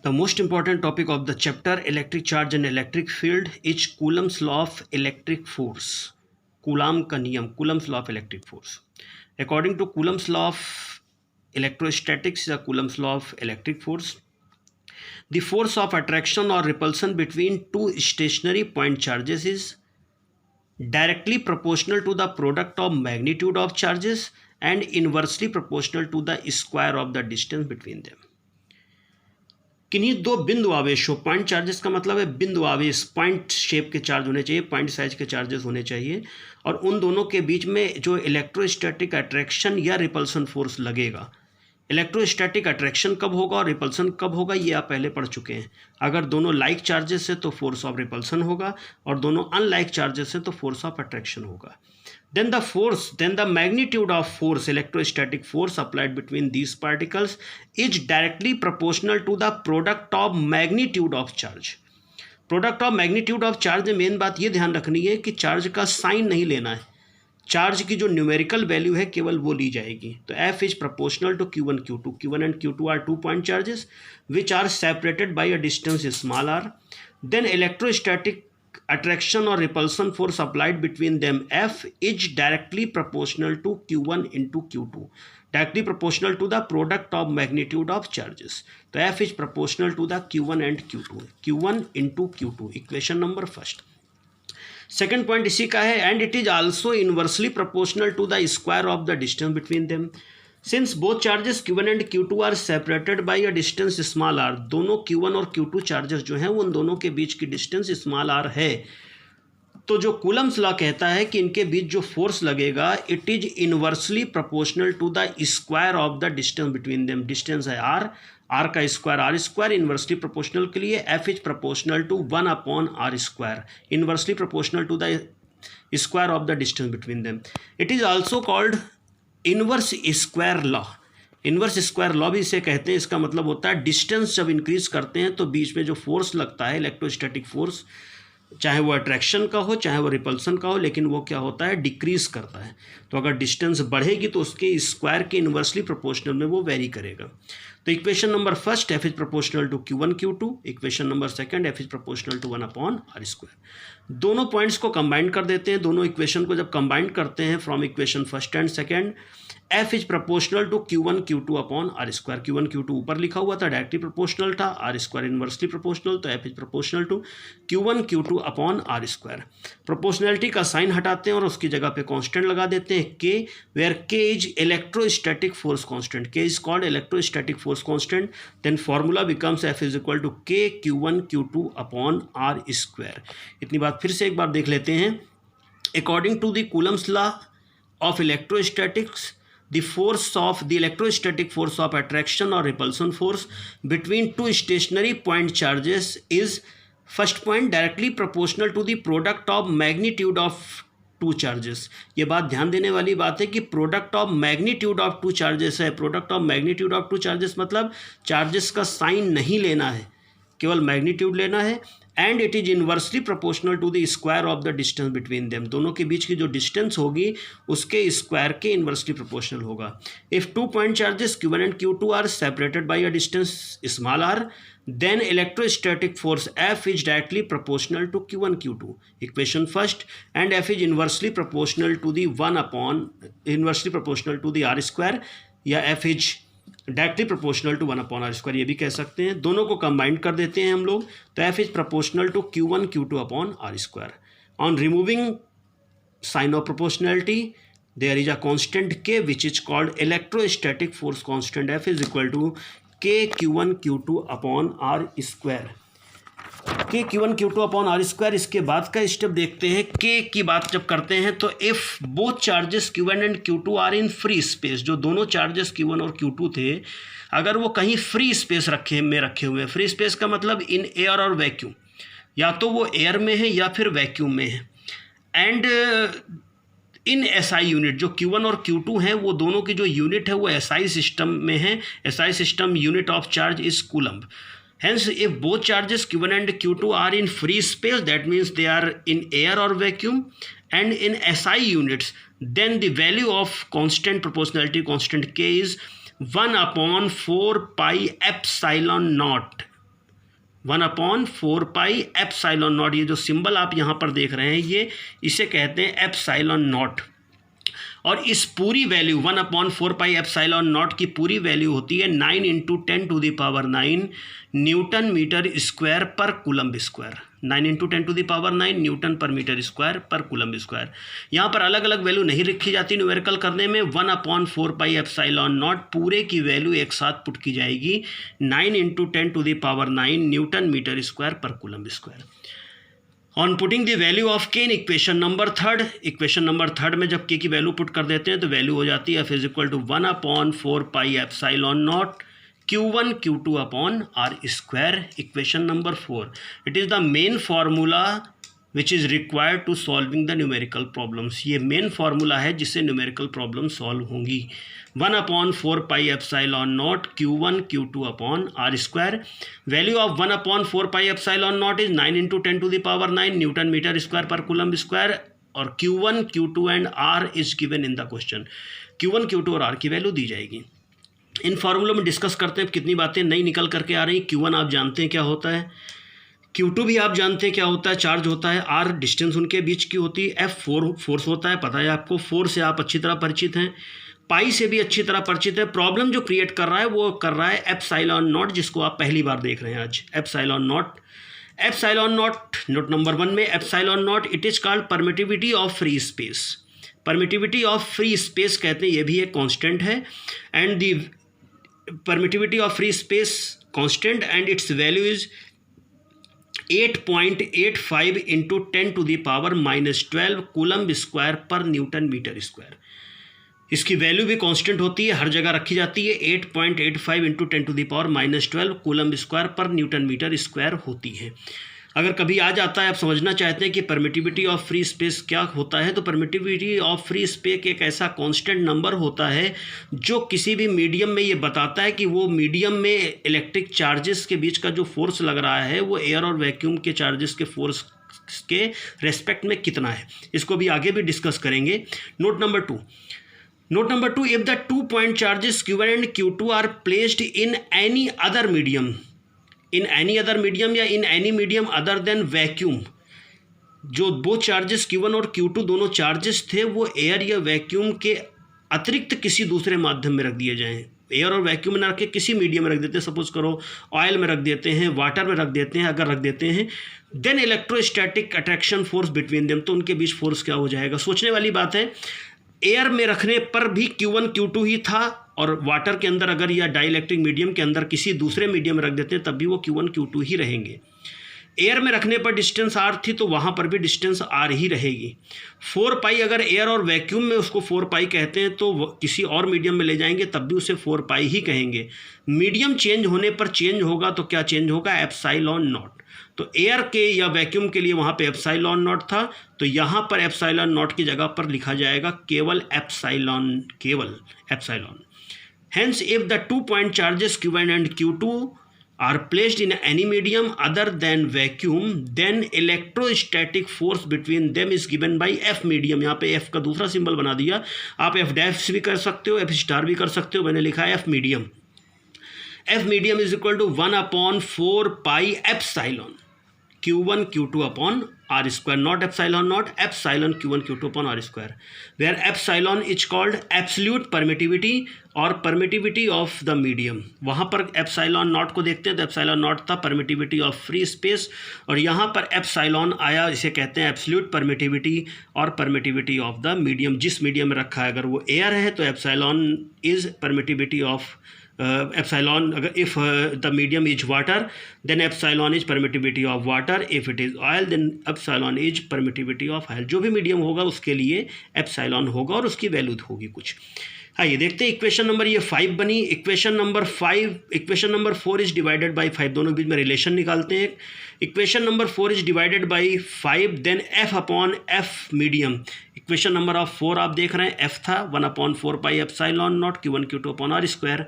The most important topic of the chapter electric charge and electric field is Coulomb's law of electric force. Coulomb का नियम, Coulomb's law of electric force. According to Coulomb's law of electrostatics या Coulomb's law of electric force, the force of attraction or repulsion between two stationary point charges is directly proportional to the product of magnitude of charges and inversely proportional to the square of the distance between them. किन्हीं दो बिंदु आवेशों, point charges का मतलब है बिंदु आवेश, point shape के चार्ज होने चाहिए, पॉइंट साइज के चार्जेस होने चाहिए, और उन दोनों के बीच में जो इलेक्ट्रोस्टैटिक अट्रैक्शन या रिपल्सन फोर्स लगेगा। इलेक्ट्रोस्टैटिक अट्रैक्शन कब होगा और रिपल्सन कब होगा ये आप पहले पढ़ चुके हैं। अगर दोनों लाइक चार्जेस है तो फोर्स ऑफ रिपल्सन होगा, और दोनों अनलाइक चार्जेस है तो फोर्स ऑफ अट्रैक्शन होगा। Then the magnitude of force, electrostatic force applied between these particles is directly proportional to the product of magnitude of charge. Product of magnitude of charge में main बात ये ध्यान रखनी है कि चार्ज का sign नहीं लेना है, चार्ज की जो न्यूमेरिकल वैल्यू है केवल वो ली जाएगी। तो F is proportional to Q1, Q2. Q1 and Q2 are 2 point charges which are separated by a distance small r. Then electrostatic attraction or repulsion force applied between them, F is directly proportional to Q1 into Q2, directly proportional to the product of magnitude of charges. तो F is proportional to the Q1 and Q2, Q1 into Q2, equation number first. Second point इसी का है, and it is also inversely proportional to the square of the distance between them. Since both charges Q1 and Q2 are separated by a distance small r, दोनों Q1 और Q2 charges जो हैं उन दोनों के बीच की डिस्टेंस स्मॉल r है, तो जो कूलम्स लॉ कहता है कि इनके बीच जो फोर्स लगेगा it is inversely proportional to the square of the distance between them. Distance है r, r का square r square, inversely proportional के लिए F is proportional to 1 upon r square, inversely proportional to the square of the distance between them. It is also called inverse square law. Inverse square law भी इसे कहते हैं। इसका मतलब होता है डिस्टेंस जब इंक्रीज करते हैं तो बीच में जो फोर्स लगता है इलेक्ट्रोस्टैटिक फोर्स, चाहे वो अट्रैक्शन का हो चाहे वो रिपल्सन का हो, लेकिन वो क्या होता है डिक्रीज करता है। तो अगर डिस्टेंस बढ़ेगी तो उसके स्क्वायर के इनवर्सली प्रोपोर्शनल में वो वेरी करेगा। तो equation number first F is proportional to Q1 Q2, equation number second F is proportional to 1 upon r square. दोनों पॉइंट्स को कंबाइन कर देते हैं, दोनों इक्वेशन को जब कंबाइन करते हैं from equation first and second, F is proportional to Q1 Q2 upon r square. Q1 Q2 ऊपर लिखा हुआ था, डायरेक्टली प्रोपोर्शनल था, r स्क्वायर इनवर्सली प्रोपोर्शनल, तो F is proportional to Q1 Q2 upon r square. Proportionality का sign हटाते हैं और उसकी जगह पे कांस्टेंट लगा देते हैं K, where K is electrostatic force constant. K is called electrostatic force constant. Then formula becomes F is equal to K Q1 Q2 upon r square. इतनी बात फिर से एक बार देख लेते हैं। According to the Coulomb's law of electrostatics, the electrostatic force of attraction or repulsion force between two stationary point charges is, first point, directly proportional to the product of magnitude of two charges। ये बात ध्यान देने वाली बात है कि product of magnitude of two charges है। Product of magnitude of two charges मतलब चार्जेस का साइन नहीं लेना है, केवल मैग्नीट्यूड लेना है। And it is inversely proportional to the square of the distance between them, दोनों के बीच की जो डिस्टेंस होगी उसके स्क्वायर के इनवर्सली प्रोपोर्शनल होगा। If two point charges Q1 and Q2 are separated by a distance small r, then electrostatic force F is directly proportional to Q1 Q2, equation first, and F is inversely proportional to the r square, या F is directly proportional to 1 upon r square, ये भी कह सकते हैं। दोनों को combine कर देते हैं हम लोग, तो F is proportional to Q1 Q2 upon r square. On removing sign of proportionality there is a constant K which is called electrostatic force constant. F is equal to K Q1 Q2 upon r square. K Q1 Q2 upon r square. इसके बाद का step देखते हैं। K की बात जब करते हैं तो if both charges Q1 and Q2 are in free space, जो दोनों चार्जेस Q1 और Q2 थे अगर वो कहीं फ्री स्पेस रखे हुए, फ्री स्पेस का मतलब इन एयर और वैक्यूम, या तो वो एयर में है या फिर वैक्यूम में है, एंड इन SI यूनिट जो Q1 और Q2 हैं वो दोनों की जो यूनिट है वो SI सिस्टम में है। SI system unit of charge is coulomb. Hence, if both charges Q1 and Q2 are in free space, that means they are in air or vacuum, and in SI units, then the value of constant proportionality constant K is 1 upon 4 pi epsilon naught 1/4 epsilon not. ये जो symbol आप यहाँ पर देख रहे हैं ये इसे कहते हैं एप्सिलॉन नॉट। और इस पूरी वैल्यू 1/4 एप्सिलॉन नॉट की पूरी वैल्यू होती है 9 × 10⁹ newton metre square per coulomb square. 9 × 10⁹ Newton पर metre square per coulomb square. यहाँ पर अलग अलग वैल्यू नहीं रखी जाती न्यूमेरिकल करने में। 1/4 एप्सिलॉन नॉट पूरे की वैल्यू एक साथ पुट की जाएगी 9 × 10⁹ newton metre square per coulomb square. On putting the value of के इन इक्वेशन नंबर थर्ड में जब के की वैल्यू पुट कर देते हैं तो वैल्यू हो जाती है F = 1/4 epsilon naught Q1 Q2 upon r square. Equation number 4, it is the main formula which is required to solving the numerical problems. ये मेन फार्मूला है जिससे न्यूमेरिकल प्रॉब्लम सॉल्व होंगी। 1/4 epsilon naught Q1 Q2 upon r square. Value of 1/4 epsilon naught is 9 × 10⁹ newton metre square per coulomb square. और Q1 Q2 and r is given in the question. Q1 Q2 और are की value दी जाएगी। इन फार्मूलों में discuss करते हैं कितनी बातें नई निकल करके आ रही। Q1 आप जानते हैं क्या होता है, Q2 भी आप जानते हैं क्या होता है, चार्ज होता है। R डिस्टेंस उनके बीच की होती है। F फोर्स होता है, पता है आपको। 4 से आप अच्छी तरह परिचित हैं, पाई से भी अच्छी तरह परिचित है। प्रॉब्लम जो क्रिएट कर रहा है वो कर रहा है एप्सिलॉन नॉट, जिसको आप पहली बार देख रहे हैं आज। एप्सिलॉन नॉट नोट नंबर 1 में epsilon not it is called permittivity of free space. Permittivity of free space कहते हैं, ये भी एक कांस्टेंट है। And the permittivity of free space constant and its value is 8.85 × 10⁻⁻12 coulomb square पर Newton metre square. इसकी value भी constant होती है, हर जगह रखी जाती है। 8.85 × 10⁻⁻12 कूलम्ब स्क्वायर पर न्यूटन मीटर स्क्वायर होती है। अगर कभी आ जाता है आप समझना चाहते हैं कि परमिटिविटी ऑफ फ्री स्पेस क्या होता है, तो परमिटिविटी ऑफ फ्री स्पेस एक ऐसा कांस्टेंट नंबर होता है जो किसी भी मीडियम में ये बताता है कि वो मीडियम में इलेक्ट्रिक चार्जेस के बीच का जो फोर्स लग रहा है वो एयर और वैक्यूम के चार्जेस के फोर्स के रेस्पेक्ट में कितना है। इसको भी आगे भी डिस्कस करेंगे। Note number 2, if the 2 point charges Q1 and Q2 are placed in any other medium या in any medium other than vacuum, जो दो चार्जेस Q1 और Q2 दोनों चार्जेस थे वो एयर या वैक्यूम के अतिरिक्त किसी दूसरे माध्यम में रख दिए जाएं। एयर और वैक्यूम में ना रख के किसी मीडियम में रख देते हैं, सपोज करो ऑयल में रख देते हैं, वाटर में रख देते हैं, अगर रख देते हैं, then electrostatic attraction force between them, तो उनके बीच फोर्स क्या हो जाएगा। सोचने वाली बात है। एयर में रखने पर भी Q1 Q2 ही था, और वाटर के अंदर अगर या डाइलेक्ट्रिक मीडियम के अंदर किसी दूसरे मीडियम में रख देते हैं तब भी वो Q1 Q2 ही रहेंगे। एयर में रखने पर डिस्टेंस r थी तो वहाँ पर भी डिस्टेंस r ही रहेगी। 4π अगर एयर और वैक्यूम में उसको 4π कहते हैं तो किसी और मीडियम में ले जाएंगे तब भी उसे 4π ही कहेंगे। मीडियम चेंज होने पर चेंज होगा तो क्या चेंज होगा, एप्सिलॉन नॉट। तो एयर के या वैक्यूम के लिए वहाँ पे एप्सिलॉन नॉट था, तो यहाँ पर एप्सिलॉन नॉट की जगह पर लिखा जाएगा केवल epsilon. Hence, if the 2 point charges Q1 and Q2 are placed in any medium other than vacuum, then electrostatic force between them is given by F medium। यहाँ पे F का दूसरा सिंबल बना दिया, आप F डैश भी कर सकते हो, F स्टार भी कर सकते हो, मैंने लिखा है F medium. F medium is equal to 1/4 epsilon Q1 Q2 upon R square, not epsilon naught, epsilon Q1 Q2 upon R square, where epsilon is called absolute permittivity और permittivity of the medium। वहाँ पर epsilon naught को देखते हैं तो epsilon naught था permittivity of free space, और यहाँ पर epsilon आया, इसे कहते हैं absolute permittivity और permittivity of the medium। जिस मीडियम में रखा है, अगर वो एयर है तो epsilon is permittivity of epsilon, if the medium is water then epsilon is permittivity of water, if it is oil then epsilon is permittivity of oil। जो भी मीडियम होगा उसके लिए epsilon होगा और उसकी वैल्यू होगी कुछ। हाँ, ये देखते हैं इक्वेशन नंबर ये 5 बनी। Equation number 4 is divided by 5, दोनों के बीच में रिलेशन निकालते हैं। Equation number 4 is divided by 5, then F upon F medium. Equation number of 4 आप देख रहे हैं F था 1/4 epsilon naught Q1 Q2 upon R square.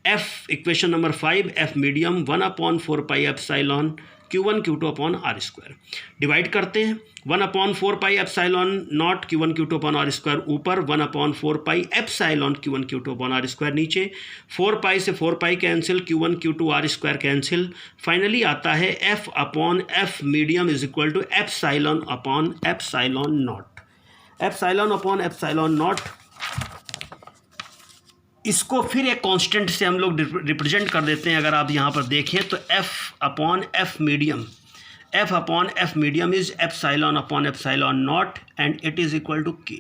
F equation number 5 F medium 1/4 epsilon Q1 Q2 upon r square. Divide करते हैं 1/4 pi epsilon naught Q1 Q2 upon r square ऊपर, 1/4 pi epsilon Q1 Q2 upon r square नीचे, 4 pi से 4 pi cancel, Q1 Q2 r square cancel. Finally आता है F upon F medium is equal to epsilon upon epsilon naught. Epsilon upon epsilon naught, इसको फिर एक constant से हम लोग रिप्रेजेंट कर देते हैं। अगर आप यहाँ पर देखें तो F upon F medium, F upon F medium is epsilon upon epsilon naught and it is equal to K।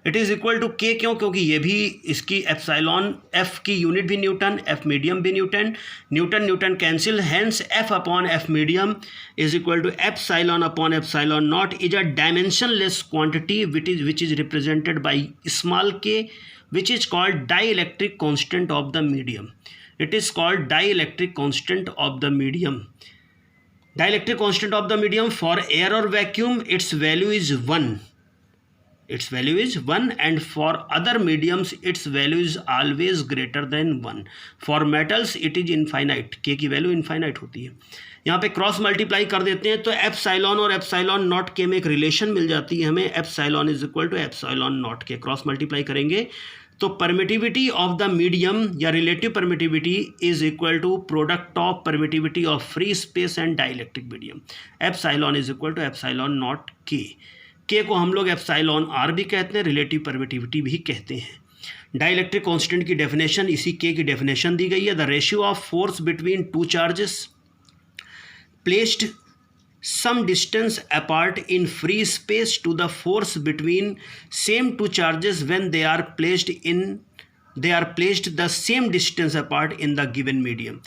It is equal to K क्यों? क्योंकि ये भी इसकी एप्सिलॉन F की यूनिट भी न्यूटन, F मीडियम भी newton, newton newton cancel, hence F upon F medium is equal to epsilon upon epsilon naught is a dimensionless quantity which is represented by small k, which is called dielectric constant of the medium. It is called dielectric constant of the medium. Dielectric constant of the medium for air or vacuum, its value is 1. Its value is 1, and for other mediums its value is always greater than 1. For metals it is infinite. K की value infinite होती है। यहाँ पे cross multiply कर देते हैं तो epsilon और एप्सिलॉन नॉट के में एक रिलेशन मिल जाती है हमें, epsilon is equal to epsilon naught K. Cross multiply करेंगे तो परमिटिविटी ऑफ द मीडियम या relative permittivity is equal to product of permittivity of free space and dielectric medium. Epsilon is equal to epsilon naught K. K को हम लोग epsilon R भी कहते हैं, relative permittivity भी कहते हैं। डाइलेक्ट्रिक कांस्टेंट की डेफिनेशन इसी के की डेफिनेशन दी गई है। The ratio of force between two charges placed some distance apart in free space to the force between same two charges when they are placed the same distance apart in the given medium।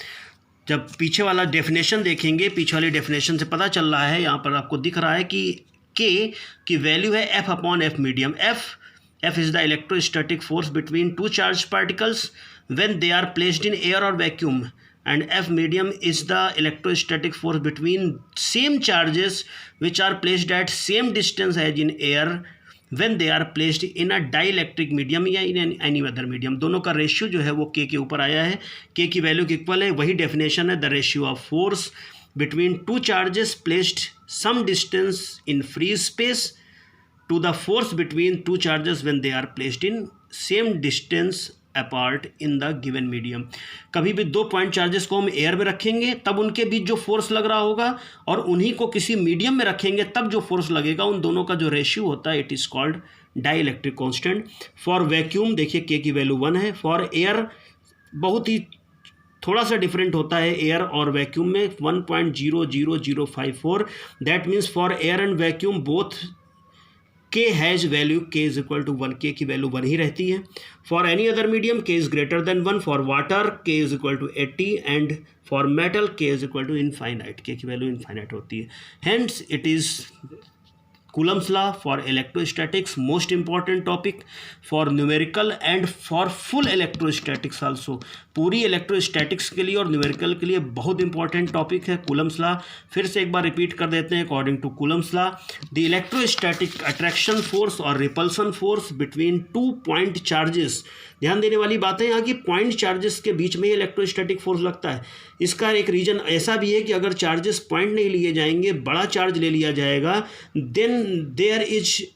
जब पीछे वाला definition देखेंगे, पीछे वाली definition से पता चल रहा है, यहाँ पर आपको दिख रहा है कि K की वैल्यू है F upon F medium. F is the electrostatic force between two charged particles when they are placed in air or vacuum, and F medium is the electrostatic force between same charges which are placed at same distance as in air when they are placed in a dielectric medium या in any other medium। दोनों का ratio जो है वो K के ऊपर आया है, K की वैल्यू के इक्वल है। वही डेफिनेशन है, the ratio of force between two charges placed some distance in free space to the force between two charges when they are placed in same distance apart in the given medium। कभी भी दो point charges को हम air में रखेंगे तब उनके बीच जो फोर्स लग रहा होगा, और उन्हीं को किसी मीडियम में रखेंगे तब जो फोर्स लगेगा, उन दोनों का जो रेशियो होता है it is called dielectric constant. For vacuum देखिए के की वैल्यू 1 है। फॉर एयर बहुत ही थोड़ा सा डिफरेंट होता है एयर और वैक्यूम में, 1.00054। That means for air and vacuum both K has value K is equal to 1, K की वैल्यू 1 ही रहती है। For any other medium K is greater than 1। For water K is equal to 80 and for metal K is equal to infinite. K की value infinite होती है। Hence it is Coulomb's law for electrostatics, most important topic for numerical and for full electrostatics also। पूरी electrostatics के लिए और numerical के लिए बहुत important topic है Coulomb's law। फिर से एक बार repeat कर देते हैं। According to Coulomb's law, the electrostatic attraction force और repulsion force between two point charges। ध्यान देने वाली बात है यहाँ की, पॉइंट चार्जेस के बीच में इलेक्ट्रोस्टैटिक फोर्स लगता है। इसका एक रीजन ऐसा भी है कि अगर चार्जेस पॉइंट नहीं लिए जाएंगे, बड़ा चार्ज ले लिया जाएगा, then there is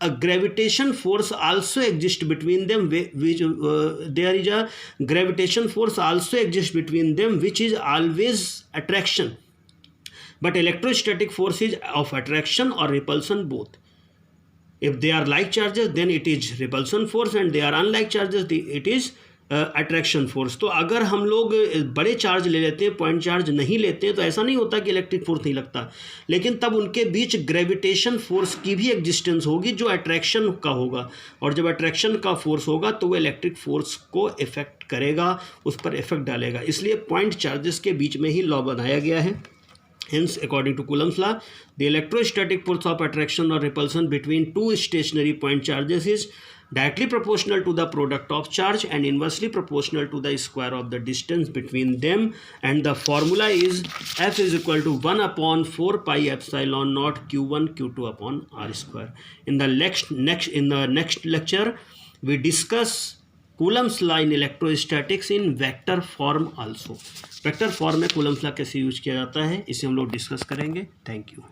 a gravitation force also exists between them there is a gravitation force also exists between them which is always attraction, but electrostatic force is of attraction or repulsion both। if they are like charges then it is repulsion force and they are unlike charges it is attraction force. तो अगर हम लोग बड़े charge ले लेते हैं, point charge नहीं लेते हैं, तो ऐसा नहीं होता कि इलेक्ट्रिक फोर्स नहीं लगता, लेकिन तब उनके बीच ग्रेविटेशन फोर्स की भी एग्जिस्टेंस होगी जो अट्रैक्शन का होगा, और जब अट्रैक्शन का फोर्स होगा तो वो इलेक्ट्रिक फोर्स को इफेक्ट करेगा, उस पर इफेक्ट डालेगा। इसलिए पॉइंट चार्जेस के बीच में ही लॉ बनाया गया है। Hence, according to Coulomb's law, the electrostatic force of attraction or repulsion between two stationary point charges is directly proportional to the product of charge and inversely proportional to the square of the distance between them, and the formula is F is equal to 1/4 pi epsilon naught Q1 Q2 upon R square। In the next lecture we discuss Coulomb's law in electrostatics in vector form also. Vector form में Coulomb's law कैसे use किया जाता है इसे हम लोग discuss करेंगे। Thank you.